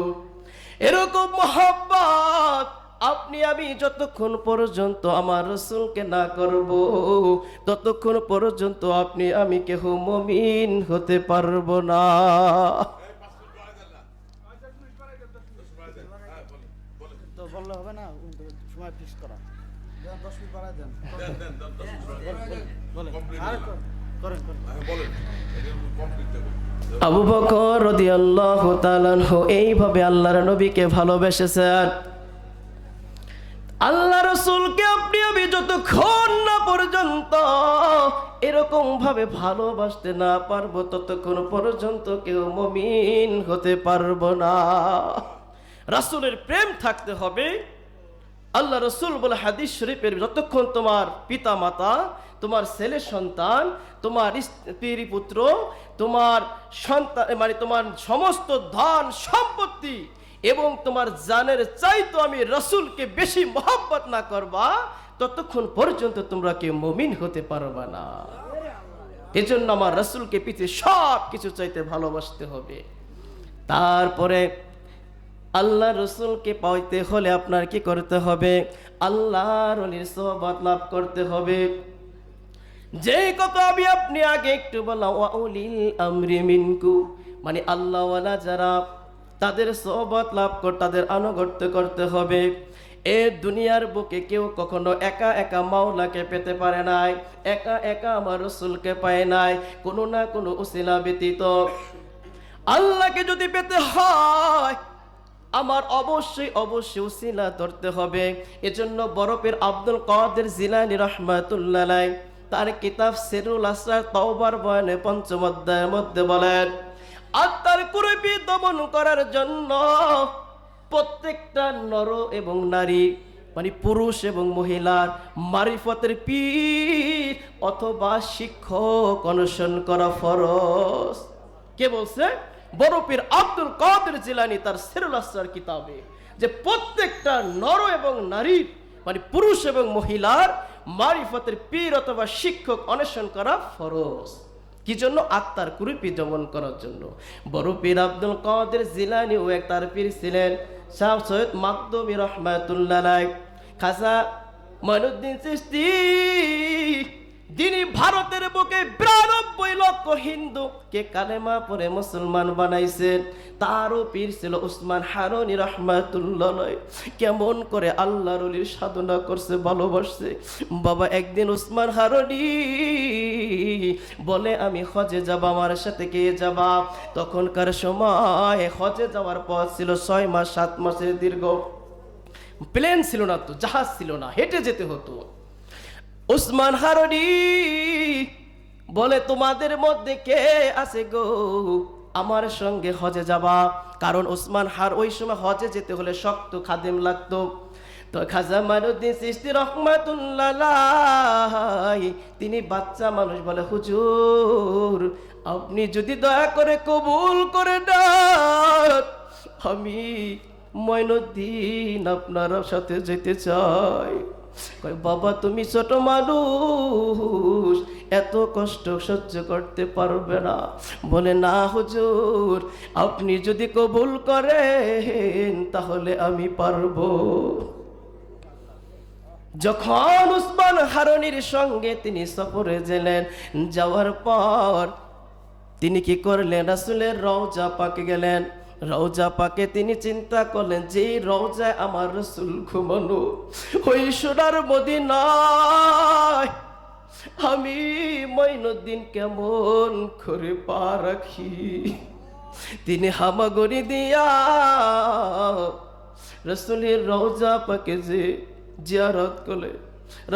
এরকম মহব্বত আপনি আমি যতক্ষণ পর্যন্ত আমার রাসূলকে না করব, ততক্ষণ পর্যন্ত আপনি আমি কেহ মুমিন হতে পারবো না। তো বললে হবে না, সময় ফিক্স করা। 10 মিনিট বাড়ায় দেন। বলেন করেন। আবু বকর রাদিয়াল্লাহু তাআলা আনহু এইভাবে আল্লাহর নবীকে ভালোবেসেছেন। আল্লাহ রাসূলকে আপনি আমি যতক্ষণ না পর্যন্ত এরকম ভাবে ভালোবাসতে না পারবো, ততক্ষণ পর্যন্ত কেউ মুমিন হতে পারবো না। রাসূলের প্রেম থাকতে হবে। আল্লাহ রাসূল বলে হাদিস শরীফের, যতক্ষণ তোমার পিতা মাতা, তোমার ছেলে সন্তান, তোমার স্ত্রী পুত্র, তোমার সন্তান মানে তোমার সমস্ত ধন সম্পত্তি এবং তোমার জানের চাইতো আমি রাসূলকে বেশি মহব্বত না করবা, ততক্ষণ পর্যন্ত তোমরা কেউ মুমিন হতে পারবা না। এজন্য আমার রাসূলকে পৃথিবীর সব কিছু চাইতে ভালোবাসতে হবে। তারপরে আল্লাহ রাসূলকে পাইতে হলে আপনার কি করতে হবে? আল্লাহর ওলির সোহবত লাভ করতে হবে। যে কথা আমি আপনি আগে একটু বললাম, ওয়া উলিল আমরি মিনকুম, মানে আল্লাহওয়ালা যারা, তাদের সোহবত লাভ করতে, তাদের আনুগত্য করতে হবে। এ দুনিয়ার বুকে কেউ কখনো একা একা মাওলাকে পেতে পারে নাই, একা একা আমার রাসূলকে পায় নাই, কোনো না কোনো উসিলা ব্যতীত। আল্লাহকে যদি পেতে হয় আমার অবশ্যই উসিলা ধরতে হবে। এজন্য বরফের আব্দুল কাদের জিলানী রাহমাতুল্লাহ আলাইহি তার কিতাব সিরুল আসরার তাওবার বয়ানে ৫ম অধ্যায়ের মধ্যে বলেন, আত্মার কুরুপি দমন করার জন্য প্রত্যেকটা নর এবং নারী, মানে পুরুষ এবং মহিলার মারিফতের পীর অথবা শিক্ষক অনুসরণ করা ফরজ। কে বলছে? বরফের আব্দুল কাদের জিলানী তার সিরুল আসরার কিতাবে, যে প্রত্যেকটা নর এবং নারী, মানে পুরুষ এবং মহিলার মারিফতের পীর অথবা শিক্ষক অনুসরণ করা ফরজ। কি জন্য? আত্মার কুরুপি দমন করার জন্য। বড় পীর আব্দুল কাদের জিলানী ও এক তার পীর ছিলেন শাহ সৈয়দ মাকদুমী রাহমাতুল্লাহ আলাইহি। খাজা মঈনুদ্দিন চিশতি যিনি ভারতের বুকে ৯২ লক্ষ হিন্দুকে কালেমা পড়ে মুসলমান বানাইছেন, তারও পীর ছিল উসমান হারুনি রাহমাতুল্লাহ আলাইহি। কেমন করে আল্লাহর ওলির সাধনা করছে, ভালোবাসছে। বাবা একদিন উসমান হারুনি বলে, আমি হজে যাব, আমার সাথে কে যাবা? তখনকার সময় হজে যাওয়ার পথ ছিল ৬ মাস ৭ মাসের দীর্ঘ। প্লেন ছিল না, তো জাহাজ ছিল না, হেঁটে যেতে হতো। উসমান হারুনি বলে, তোমাদের মধ্যে কে আছে গো আমার সঙ্গে হজে যাবা? কারণ ওই সময় হজে যেতে হলে শক্ত খাদেম লাগতো। তো খাজা মঈনুদ্দিন চিশতি রাহমাতুল্লাহ আলাইহি তিনি বাচ্চা মানুষ, বলে, হুজুর আপনি যদি দয়া করে কবুল করে দেন, আমি মঈনুদ্দিন আপনার সাথে যেতে চাই। বাবা তুমি ছোট মানুষ, এত কষ্ট সহ্য করতে পারবে না। বলে, না হুজুর আপনি যদি কবুল করেন তাহলে আমি পারবো। যখন উসমান হারুনির সঙ্গে তিনি সফরে গেলেন, যাওয়ার পর তিনি কি করলেন? রাসূলের রওজা পাকে গেলেন। রওজা পাকে তিনি চিন্তা করলেন, যে রওজায় আমার রাসূল ঘুমানো, ওই সোনার মদিনায় আমি মঈনুদ্দিন কেমন করে পা রাখি। তিনি হামাগুড়ি দিয়া রাসূলের রওজা পাকে যে জিয়ারত করলে,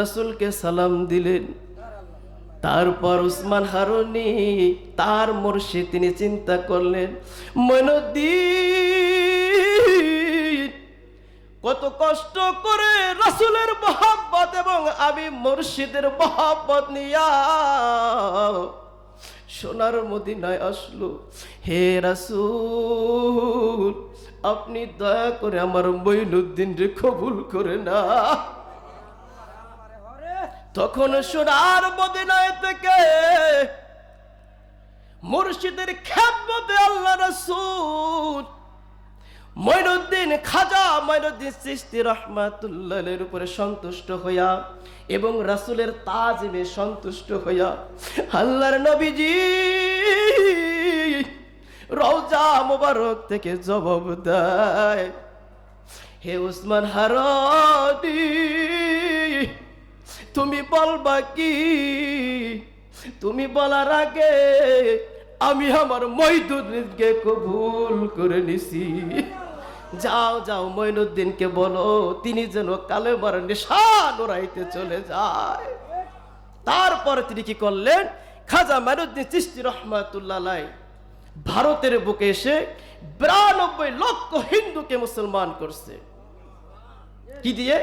রাসূলকে সালাম দিলেন। তারপর উসমান হারুনি তার মুর্শিদ তিনি চিন্তা করলেন, মঈনুদ্দিন কত কষ্ট করে রাসূলের মহব্বত এবং আমি মুর্শিদের মহব্বত নিয়া সোনার মদিনায় আসলো। হে রাসূল আপনি দয়া করে আমার মঈনুদ্দিন রে কবুল করে না। তখন সোনার মদিনায় থেকে মুর্শিদের খেদমতে আল্লাহ রাসূল মঈনুদ্দিন খাজা মঈনুদ্দিন চিশতি রাহমাতুল্লাহের উপরে সন্তুষ্ট হইয়া এবং রাসূলের তাজিমে সন্তুষ্ট হইয়া আল্লাহর নবীজি রওজা মুবারক থেকে জবাব দেয়, হে উসমান হারানি, তুমি বলবা কি? তুমি বলার আগে আমি আমার মঈনুদ্দিনকে কবুল করে নিছি। যাও যাও মঈনুদ্দিনকে বলো তিনি যেন কালেমার নিশান ওড়াইতে চলে যায়। তারপরে তিনি কি করলেন? খাজা মঈনুদ্দিন চিশতি রাহমাতুল্লাহ আলাইহি ভারতের বুকে এসে 92 লক্ষ হিন্দুকে মুসলমান করছে। কি দিয়ে?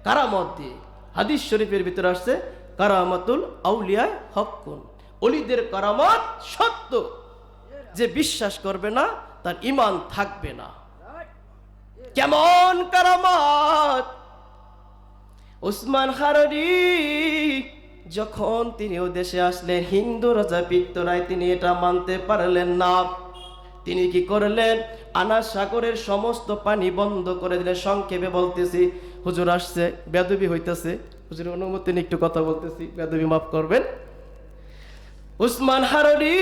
কারামত দিয়ে। হাদিস শরীফের ভিতরে আসছে কারামাতুল আউলিয়া হক্কুন, ওলিদের কারামত সত্য, যে বিশ্বাস করবে না তার ঈমান থাকবে না। কেমন কারামত? উসমান হারানি যখন তিনি ও দেশে আসলেন, হিন্দু রাজা পিত্তরায় তিনি এটা মানতে পারলেন না। তিনি কি করলেন? আনাস সাগরের সমস্ত পানি বন্ধ করে দিলেন। সংক্ষেপে বলতেছি, হুজুর আসছে, বেয়াদবি হইতেছে, হুজুরের অনুমতি নিয়ে একটু কথা বলতেছি, বেয়াদবি মাফ করবেন। উসমান হারানি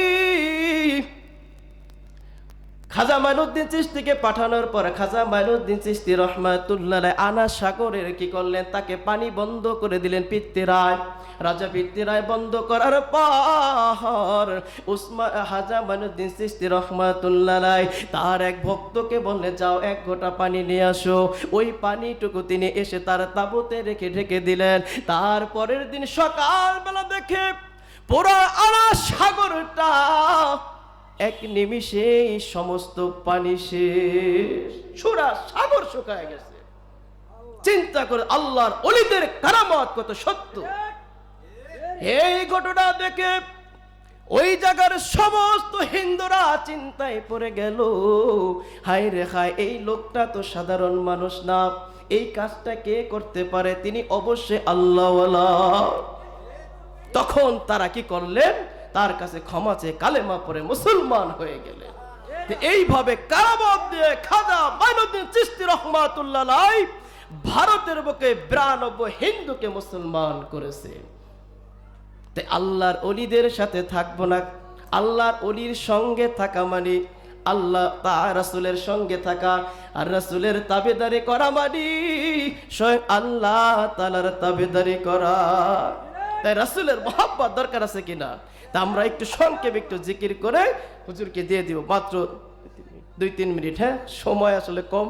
খাজা মঈনুদ্দিন চিশতিকে পাঠানোর পর খাজা মঈনুদ্দিন চিশতি রাহমাতুল্লাহ আলাইহি আনাস সাগরের কি করলেন? তাকে পানি বন্ধ করে দিলেন পিত্তেরায়। রাজা পিত্তেরায় বন্ধ করার পর খাজা মঈনুদ্দিন চিশতি রাহমাতুল্লাহ আলাইহি তার এক ভক্তকে বললেন, যাও 1 ঘটা পানি নিয়ে আসো। ওই পানিটুকু তিনি এসে তার তাঁবুতে রেখে ঢেকে দিলেন। তারপরের দিন সকালবেলা দেখে পুরো আনাস সাগরটা এক নিমিষেই সমস্ত পানি শেষ, সুরা সাগর শুকায় গেছে। চিন্তা করে আল্লাহর ওলিদের কারামত কত সত্য। এই ঘটনা দেখে ওই জায়গার সমস্ত হিন্দুরা চিন্তায় পড়ে গেল, হায় রে হায়, এই লোকটা তো সাধারণ মানুষ না, এই কাজটা কে করতে পারে? তিনি অবশ্যই আল্লাহওয়ালা। তখন তারা কি করলেন? তার কাছে ক্ষমা চেয়ে কালেমা পড়ে মুসলমান হয়ে গেলেন। এইভাবে কারামত দিয়ে খাজা মঈনুদ্দিন চিশতি রাহমাতুল্লাহ আলাইহি ভারতের বুকে 92 হিন্দুকে মুসলমান করেছে। তাই আল্লাহর ওলিদের সাথে থাকবো না। আল্লাহর ওলির সঙ্গে থাকা মানে আল্লাহ তার রাসূলের সঙ্গে থাকা, আর রাসূলের তাবেদারি করা মানে স্বয়ং আল্লাহ তাআলার তাবেদারি করা। তাই রাসূলের মহব্বত দরকার আছে কিনা? তা আমরা একটু সংক্ষেপে একটু জিকির করে হুজুরকে দিয়ে দিব, মাত্র 2-3 মিনিট। হ্যাঁ, সময় আসলে কম,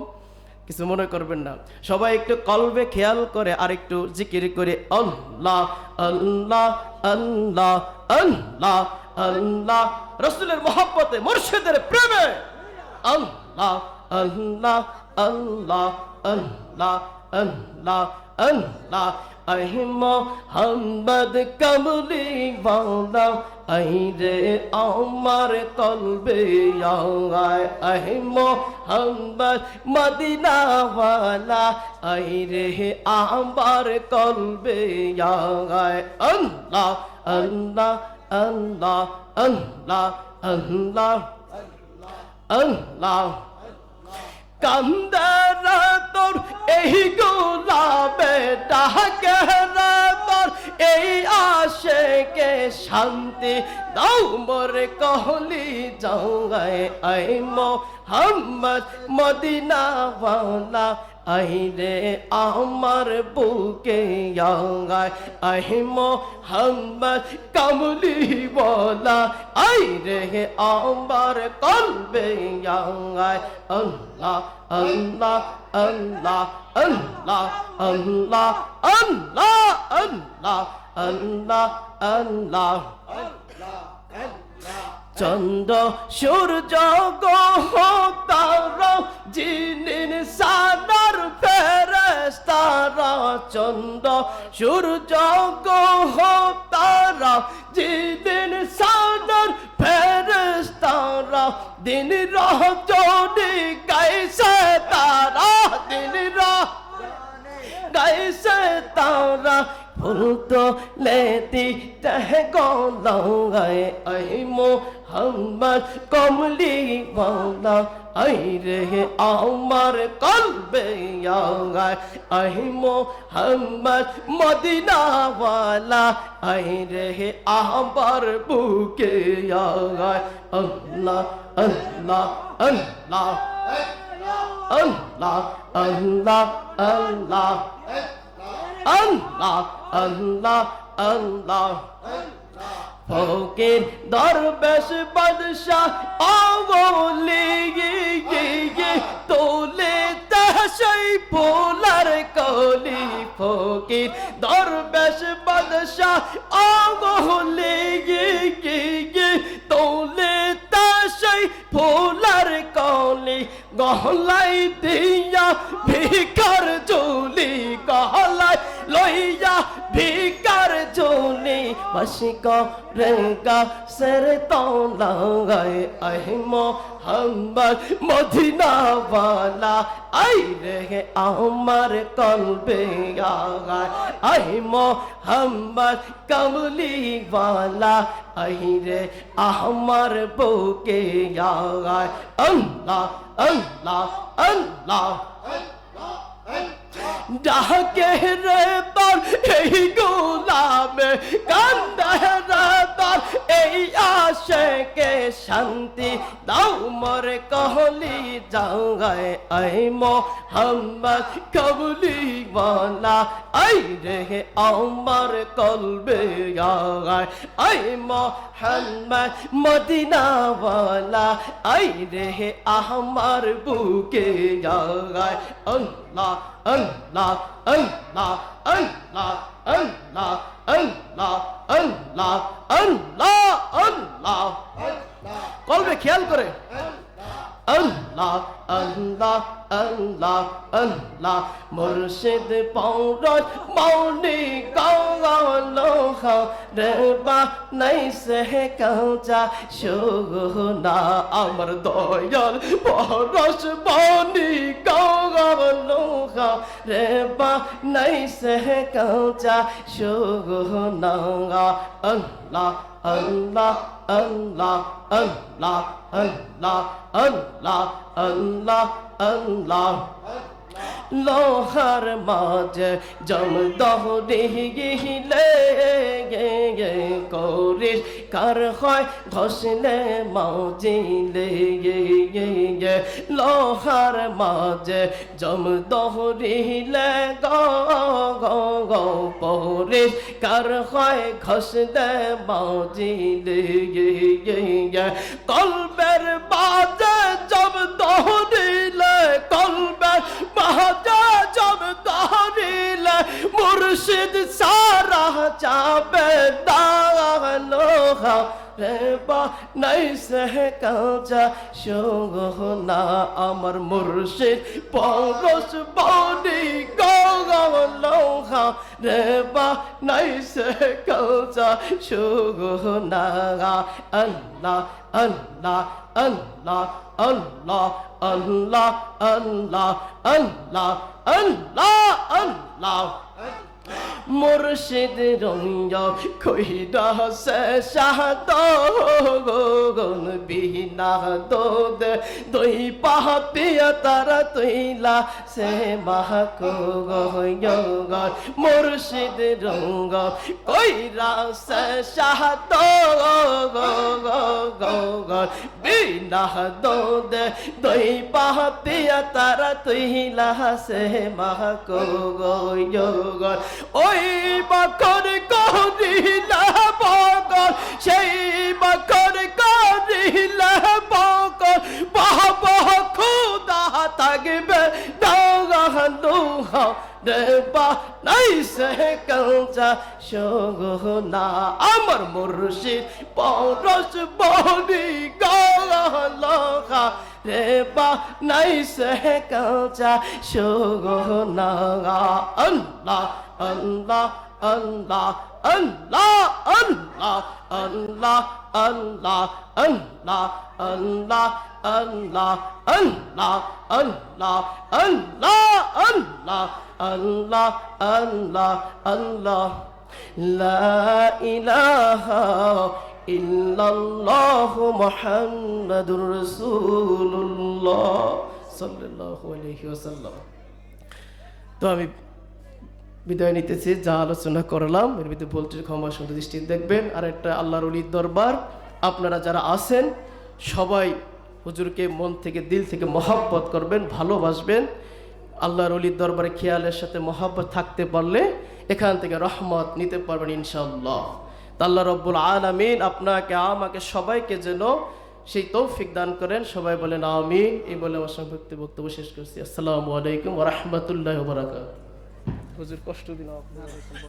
কিছু মনে করবেন না। সবাই একটু কলবে খেয়াল করে আর একটু জিকির করে আল্লাহ আল্লাহ আল্লাহ আল্লাহ আল্লাহ, রাসূলের মহব্বতে মুর্শিদের প্রেমে আল্লাহ আল্লাহ আল্লাহ আল্লাহ আল্লাহ আল্লাহ। আহে মোহাম্মদ কামলি ওয়ালা, আইরে আমার কলবে আয়। আহে মোহাম্মদ মদিনা ওয়ালা, আইরে আমার কলবে আয়। আল্লাহ আল্লাহ আল্লাহ আল্লাহ আল্লাহ আল্লাহ। কান্দারা তোর এই গোলাপে ডাকে রে তোর এই আশেকে শান্তি দাও মোরে কহলি যাওয়ায়। আই মোহাম্মদ মদিনা ওয়ালা, আইরে আমার বুকে আয়। আই মোহাম্মদ কামলি ওয়ালা, আইরে আমার কলবে আয়। আল্লাহ আল্লাহ আল্লাহ আল্লাহ আল্লাহ আল্লাহ আল্লাহ আল্লাহ আল্লাহ। চন্দ্র সূর্য গ্রহ তারা জিনিন সানার ফেরেশতারা, চন্দ্র সূর্য গ্রহ তারা জিনিন সানার ফেরেশতারা, দিন রজনী গাইছে তারা, দিন রজনী গাইছে তারা, ফুল তো লেতি তহ গলায় আই মোহাম্মদ কমলি ওয়ালা আই রে আমার কলবে আগায় আই মোহাম্মদ মদিনা ওয়ালা আই রে আমার বুকে আগায় আল্লাহ আল্লাহ আল্লাহ আল্লাহ আল্লাহ আল্লাহ আল্লাহ আল্লাহ আল্লাহ ফকির দরবেশ বাদশাহ আওলি তোলে তাহাই পোলার কলি ফকির দরবেশ বাদশাহ আওলি তোলে তাহাই পোলার কলি গহলাই দিয়া ভিকার ঝুলি গহলাই লইয়া ভিকার ঝুলি বাসি রেগা সের তলায় আই মোহাম্মদ মদিনা ওয়ালা আই রে আমার কলবে আগায় আই মোহাম্মদ কমলি ওয়ালা আই রে আমার বুকে আগায় আল্লাহ আল্লাহ আল্লাহ ডাকে রে তোর এই গোলামে কান্দে রে তোর এই আশেকে শান্তি দাও মোর কহলি জাগায় আই মোহাম্মদ কবলি ওয়ালা আই রে আমার কলবে আগায় আই মোহাম্মদ মদিনা ওয়ালা আই রে আমার বুকে আগায় আল্লাহ আল্লাহ আল্লাহ আল্লাহ আল্লাহ আল্লাহ আল্লাহ আল্লাহ আল্লাহ কলবে খেয়াল করে আল্লাহ আল্লাহ আল্লাহ আল্লাহ মুর্শিদ পৌরস মৌনি গাওয়ালো রে বা নাই সে কাঁচা সোনা আমার দয়াল পরশ মৌনি গাওয়ালো রে বা নাই সে কাঁচা সোনা আল্লাহ আল্লাহ আল্লাহ আল্লাহ আল্লাহ আল্লাহ আল্লাহ আল্লাহ লোহার মাঝে জম দহরিলে করিস কার হয় ঘষলে মাজিলে লোহার মাঝে জম দহরিলে পরিস কার হয় ঘষলে মাজিলে কলবের বাজে জম দহরিলে কলবের বাজে জম দহরিলে মুর্শিদ সারা যাবে দালো রে বা নাই সে কাঁচা সোনা আমার মুর্শিদ পরশ বনি গাওয়ালো রে বা নাই সে কাঁচা সোনা আল্লাহ আল্লাহ আল্লাহ আল্লাহ আল্লাহ আল্লাহ আল্লাহ আল্লাহ আল্লাহ মুর্শিদ রঙ্গ কইরা সে শাহাদ গন বিনা দোদ দই পাপিয়া তারা তৈলা সে মাহকো গয়গ মুর্শিদ রঙ্গ কইরা সে শাহাদ গন বিনা দোদ দই পাপিয়া তারা তৈলা সে মাহকো গয়গ ওই বাকর করিলা বকর সেই বাকর করিলা বকর বাবা খুদা থাকবে দাগালুহা দেবা নাই সে কাঁচা সোনা আমার মুর্শিদ পরশ বনি গাওয়ালো রেবা নাই সে কাঁচা সোনা আল্লাহ আল্লাহ আল্লাহ আল্লাহ আল্লাহ আল্লাহ আল্লাহ আল্লাহ আল্লাহ আল্লাহ আল্লাহ আল্লাহ আল্লাহ আল্লাহ আল্লাহ আল্লাহ আল্লাহ লা ইলাহা ইল্লাল্লাহু মুহাম্মাদুর রাসূলুল্লাহ সাল্লাল্লাহু আলাইহি ওয়াসাল্লাম। তো আমি বিদায় নিতেছি, যা আলোচনা করলাম এর ভিতরে বলতে ক্ষমা সুন্দর দৃষ্টি দেখবেন। আর একটা আল্লাহর ওলির দরবার, আপনারা যারা আছেন সবাই হুজুরকে মন থেকে দিল থেকে মহব্বত করবেন, ভালোবাসবেন। আল্লাহর ওলির দরবারে খেয়ালের সাথে মহব্বত থাকতে পারলে এখান থেকে রহমত নিতে পারবেন ইনশাআল্লাহ। তা আল্লাহ রব্বুল আলামিন আপনাকে আমাকে সবাইকে যেন সেই তৌফিক দান করেন। সবাই বলেন আমিন। এই বলে আমার সংক্ষিপ্ত বক্তব্য শেষ করছি। আসসালামু আলাইকুম ওয়া রাহমাতুল্লাহি ওয়া বারাকাতুহু। হুজুর কষ্ট দিন আপনার।